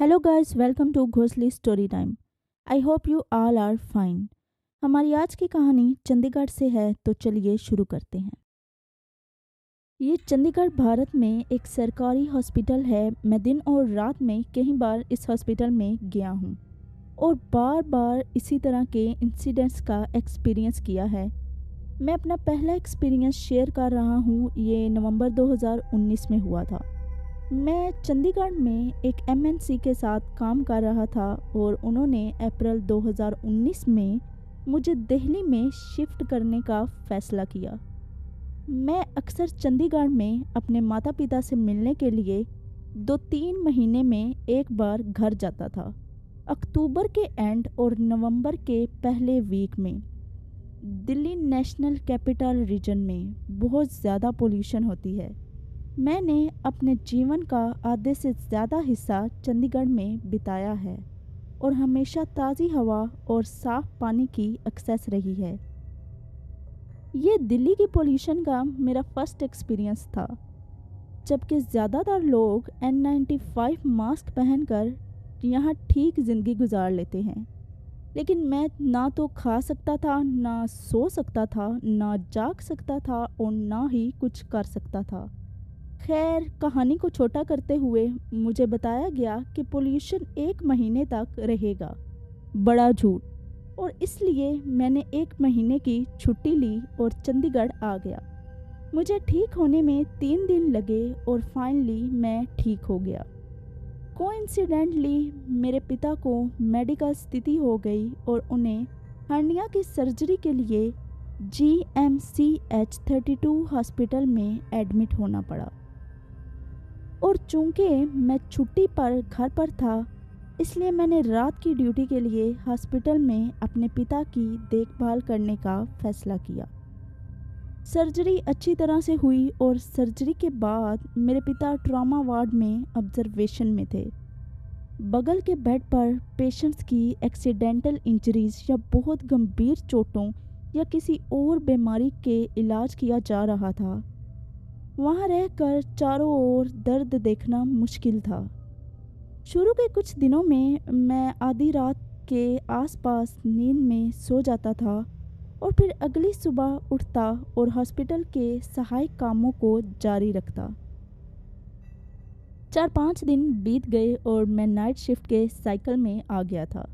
Hello guys, welcome to घोसली story time. I hope you all are fine. हमारी आज की कहानी चंडीगढ़ से है, तो चलिए शुरू करते हैं। ये चंडीगढ़ भारत में एक सरकारी हॉस्पिटल है। मैं दिन और रात में कई बार इस हॉस्पिटल में गया हूँ और बार बार इसी तरह के इंसिडेंट्स का एक्सपीरियंस किया है। मैं अपना पहला एक्सपीरियंस शेयर कर रहा हूँ। ये नवंबर 2019 में हुआ था। मैं चंडीगढ़ में एक एमएनसी के साथ काम कर रहा था और उन्होंने अप्रैल 2019 में मुझे दिल्ली में शिफ्ट करने का फैसला किया। मैं अक्सर चंडीगढ़ में अपने माता पिता से मिलने के लिए 2-3 महीने में एक बार घर जाता था। अक्टूबर के एंड और नवंबर के पहले वीक में दिल्ली नेशनल कैपिटल रीजन में बहुत ज़्यादा पोल्यूशन होती है। मैंने अपने जीवन का आधे से ज़्यादा हिस्सा चंडीगढ़ में बिताया है और हमेशा ताज़ी हवा और साफ़ पानी की एक्सेस रही है। ये दिल्ली की पोल्यूशन का मेरा फर्स्ट एक्सपीरियंस था। जबकि ज़्यादातर लोग N95 मास्क पहनकर यहाँ ठीक ज़िंदगी गुजार लेते हैं, लेकिन मैं ना तो खा सकता था, ना सो सकता था, ना जाग सकता था और ना ही कुछ कर सकता था। खैर, कहानी को छोटा करते हुए मुझे बताया गया कि पोल्यूशन 1 महीने तक रहेगा। बड़ा झूठ। और इसलिए मैंने 1 महीने की छुट्टी ली और चंडीगढ़ आ गया। मुझे ठीक होने में 3 दिन लगे और फाइनली मैं ठीक हो गया। कोइंसिडेंटली मेरे पिता को मेडिकल स्थिति हो गई और उन्हें हर्निया की सर्जरी के लिए GMCH32 हॉस्पिटल में एडमिट होना पड़ा। और चूंकि मैं छुट्टी पर घर पर था, इसलिए मैंने रात की ड्यूटी के लिए हॉस्पिटल में अपने पिता की देखभाल करने का फैसला किया। सर्जरी अच्छी तरह से हुई और सर्जरी के बाद मेरे पिता ट्रॉमा वार्ड में ऑब्जर्वेशन में थे। बगल के बेड पर पेशेंट्स की एक्सीडेंटल इंजरीज या बहुत गंभीर चोटों या किसी और बीमारी के इलाज किया जा रहा था। वहाँ रहकर चारों ओर दर्द देखना मुश्किल था। शुरू के कुछ दिनों में मैं आधी रात के आसपास नींद में सो जाता था और फिर अगली सुबह उठता और हॉस्पिटल के सहायक कामों को जारी रखता। 4-5 दिन बीत गए और मैं नाइट शिफ्ट के साइकिल में आ गया था।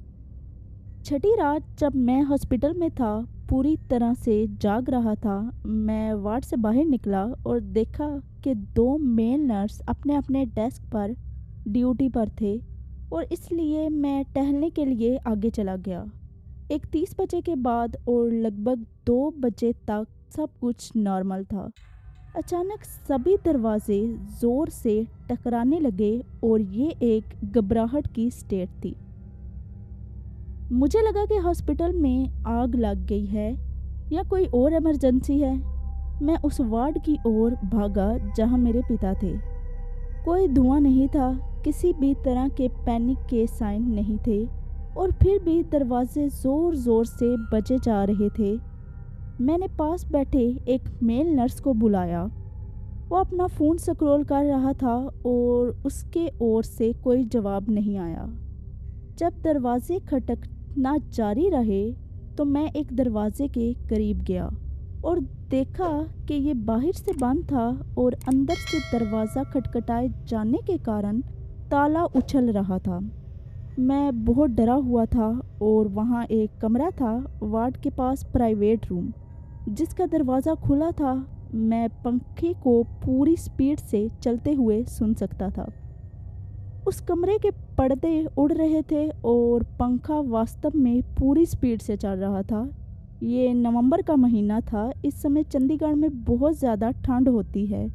छठी रात जब मैं हॉस्पिटल में था, पूरी तरह से जाग रहा था, मैं वार्ड से बाहर निकला और देखा कि 2 मेल नर्स अपने अपने डेस्क पर ड्यूटी पर थे और इसलिए मैं टहलने के लिए आगे चला गया। 1:30 बजे के बाद और लगभग 2 बजे तक सब कुछ नॉर्मल था। अचानक सभी दरवाजे ज़ोर से टकराने लगे और ये एक घबराहट की स्टेट थी। मुझे लगा कि हॉस्पिटल में आग लग गई है या कोई और इमरजेंसी है। मैं उस वार्ड की ओर भागा जहां मेरे पिता थे। कोई धुआं नहीं था, किसी भी तरह के पैनिक के साइन नहीं थे और फिर भी दरवाजे ज़ोर ज़ोर से बजे जा रहे थे। मैंने पास बैठे एक मेल नर्स को बुलाया। वो अपना फ़ोन स्क्रॉल कर रहा था और उसके ओर से कोई जवाब नहीं आया। जब दरवाजे खटकना जारी रहे तो मैं एक दरवाजे के करीब गया और देखा कि ये बाहर से बंद था और अंदर से दरवाज़ा खटखटाए जाने के कारण ताला उछल रहा था। मैं बहुत डरा हुआ था और वहाँ एक कमरा था, वार्ड के पास प्राइवेट रूम, जिसका दरवाज़ा खुला था। मैं पंखे को पूरी स्पीड से चलते हुए सुन सकता था। उस कमरे के पर्दे उड़ रहे थे और पंखा वास्तव में पूरी स्पीड से चल रहा था। ये नवंबर का महीना था। इस समय चंडीगढ़ में बहुत ज़्यादा ठंड होती है।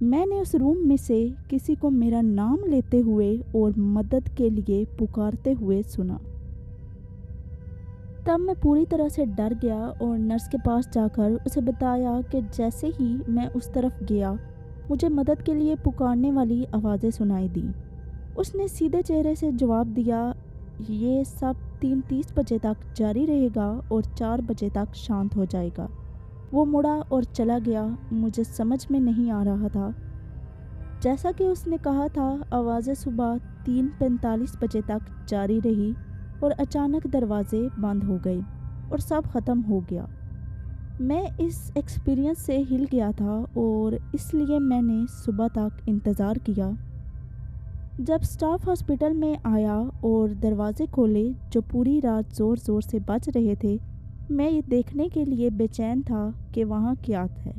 मैंने उस रूम में से किसी को मेरा नाम लेते हुए और मदद के लिए पुकारते हुए सुना। तब मैं पूरी तरह से डर गया और नर्स के पास जाकर उसे बताया कि जैसे ही मैं उस तरफ गया, मुझे मदद के लिए पुकारने वाली आवाज़ें सुनाई दी। उसने सीधे चेहरे से जवाब दिया, ये सब 3:30 बजे तक जारी रहेगा और 4 बजे तक शांत हो जाएगा। वो मुड़ा और चला गया। मुझे समझ में नहीं आ रहा था जैसा कि उसने कहा था, आवाज़ें सुबह 3:45 बजे तक जारी रही और अचानक दरवाजे बंद हो गए और सब ख़त्म हो गया। मैं इस एक्सपीरियंस से हिल गया था और इसलिए मैंने सुबह तक इंतज़ार किया। जब स्टाफ हॉस्पिटल में आया और दरवाजे खोले जो पूरी रात ज़ोर ज़ोर से बज रहे थे, मैं ये देखने के लिए बेचैन था कि वहाँ क्या है।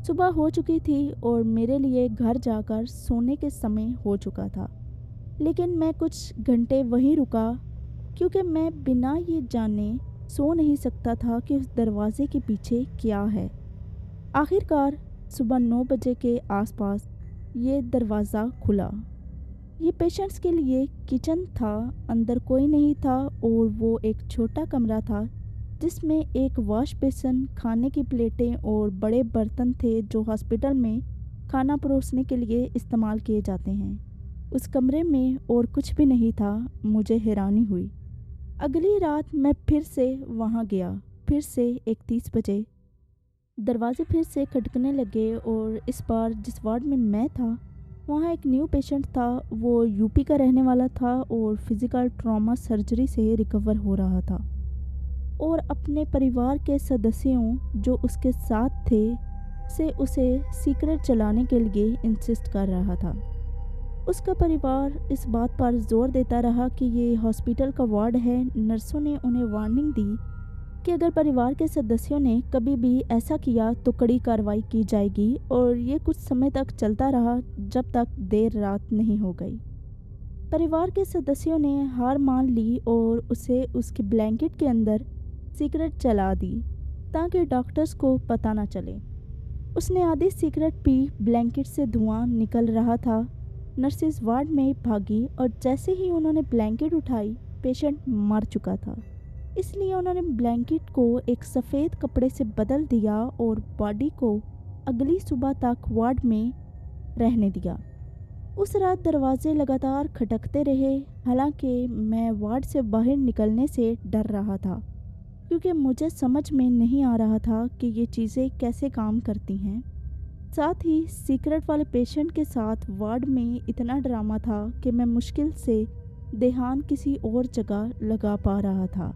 सुबह हो चुकी थी और मेरे लिए घर जाकर सोने के समय हो चुका था, लेकिन मैं कुछ घंटे वहीं रुका क्योंकि मैं बिना ये जाने सो नहीं सकता था कि उस दरवाजे के पीछे क्या है। आखिरकार सुबह 9 बजे के आसपास ये दरवाज़ा खुला। ये पेशेंट्स के लिए किचन था, अंदर कोई नहीं था और वो एक छोटा कमरा था जिसमें एक वॉश बेसिन, खाने की प्लेटें और बड़े बर्तन थे जो हॉस्पिटल में खाना परोसने के लिए इस्तेमाल किए जाते हैं। उस कमरे में और कुछ भी नहीं था। मुझे हैरानी हुई। अगली रात मैं फिर से वहाँ गया, फिर से 31 बजे। दरवाजे फिर से खटकने लगे और इस बार जिस वार्ड में मैं था वहाँ एक न्यू पेशेंट था। वो यूपी का रहने वाला था और फिज़िकल ट्रॉमा सर्जरी से रिकवर हो रहा था और अपने परिवार के सदस्यों जो उसके साथ थे से उसे सीक्रेट चलाने के लिए इंसिस्ट कर रहा था। उसका परिवार इस बात पर जोर देता रहा कि ये हॉस्पिटल का वार्ड है। नर्सों ने उन्हें वार्निंग दी कि अगर परिवार के सदस्यों ने कभी भी ऐसा किया तो कड़ी कार्रवाई की जाएगी और ये कुछ समय तक चलता रहा जब तक देर रात नहीं हो गई। परिवार के सदस्यों ने हार मान ली और उसे उसके ब्लैंकेट के अंदर सिगरेट जला दी ताकि डॉक्टर्स को पता ना चले। उसने आधी सिगरेट पी, ब्लैंकेट से धुआं निकल रहा था। नर्सिस वार्ड में भागी और जैसे ही उन्होंने ब्लैंकेट उठाई, पेशेंट मर चुका था। इसलिए उन्होंने ब्लैंकेट को एक सफ़ेद कपड़े से बदल दिया और बॉडी को अगली सुबह तक वार्ड में रहने दिया। उस रात दरवाजे लगातार खटकते रहे। हालांकि मैं वार्ड से बाहर निकलने से डर रहा था क्योंकि मुझे समझ में नहीं आ रहा था कि ये चीज़ें कैसे काम करती हैं। साथ ही सीक्रेट वाले पेशेंट के साथ वार्ड में इतना ड्रामा था कि मैं मुश्किल से ध्यान किसी और जगह लगा पा रहा था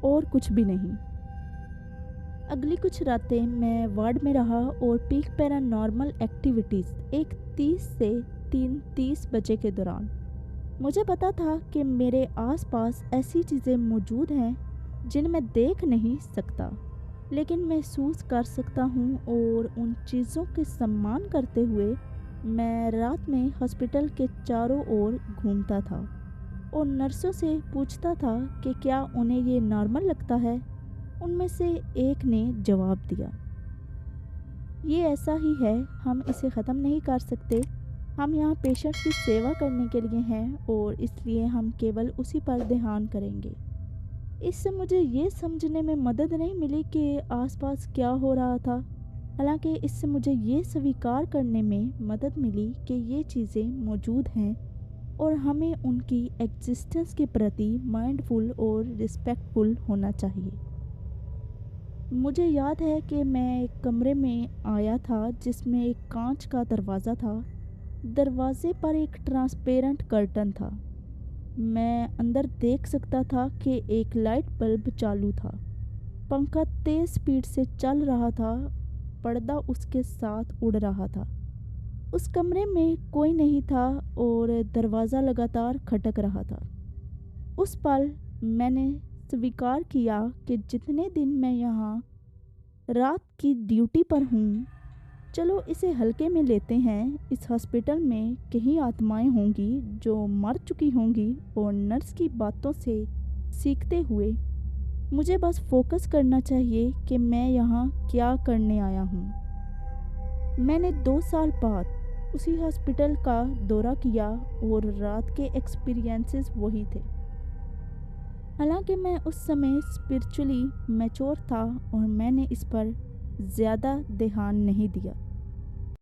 और कुछ भी नहीं। अगली कुछ रातें मैं वार्ड में रहा और पीक पैरानॉर्मल एक्टिविटीज़ 1:30 से 3:30 बजे के दौरान मुझे पता था कि मेरे आसपास ऐसी चीज़ें मौजूद हैं जिन्हें मैं देख नहीं सकता लेकिन महसूस कर सकता हूँ, और उन चीज़ों के सम्मान करते हुए मैं रात में हॉस्पिटल के चारों ओर घूमता था और नर्सों से पूछता था कि क्या उन्हें ये नॉर्मल लगता है। उनमें से एक ने जवाब दिया, ये ऐसा ही है, हम इसे ख़त्म नहीं कर सकते। हम यहाँ पेशेंट्स की सेवा करने के लिए हैं और इसलिए हम केवल उसी पर ध्यान करेंगे। इससे मुझे ये समझने में मदद नहीं मिली कि आसपास क्या हो रहा था, हालांकि इससे मुझे ये स्वीकार करने में मदद मिली कि ये चीज़ें मौजूद हैं और हमें उनकी एग्जिस्टेंस के प्रति माइंडफुल और रिस्पेक्टफुल होना चाहिए। मुझे याद है कि मैं एक कमरे में आया था जिसमें एक कांच का दरवाज़ा था। दरवाजे पर एक ट्रांसपेरेंट कर्टन था। मैं अंदर देख सकता था कि एक लाइट बल्ब चालू था। पंखा तेज़ स्पीड से चल रहा था। पर्दा उसके साथ उड़ रहा था। उस कमरे में कोई नहीं था और दरवाज़ा लगातार खटक रहा था। उस पल मैंने स्वीकार किया कि जितने दिन मैं यहाँ रात की ड्यूटी पर हूँ, चलो इसे हल्के में लेते हैं। इस हॉस्पिटल में कई आत्माएं होंगी जो मर चुकी होंगी और नर्स की बातों से सीखते हुए मुझे बस फोकस करना चाहिए कि मैं यहाँ क्या करने आया हूँ। मैंने 2 साल बाद उसी हॉस्पिटल का दौरा किया और रात के एक्सपीरियंसेस वही थे। हालांकि मैं उस समय स्पिरिचुअली मैच्योर था और मैंने इस पर ज़्यादा ध्यान नहीं दिया।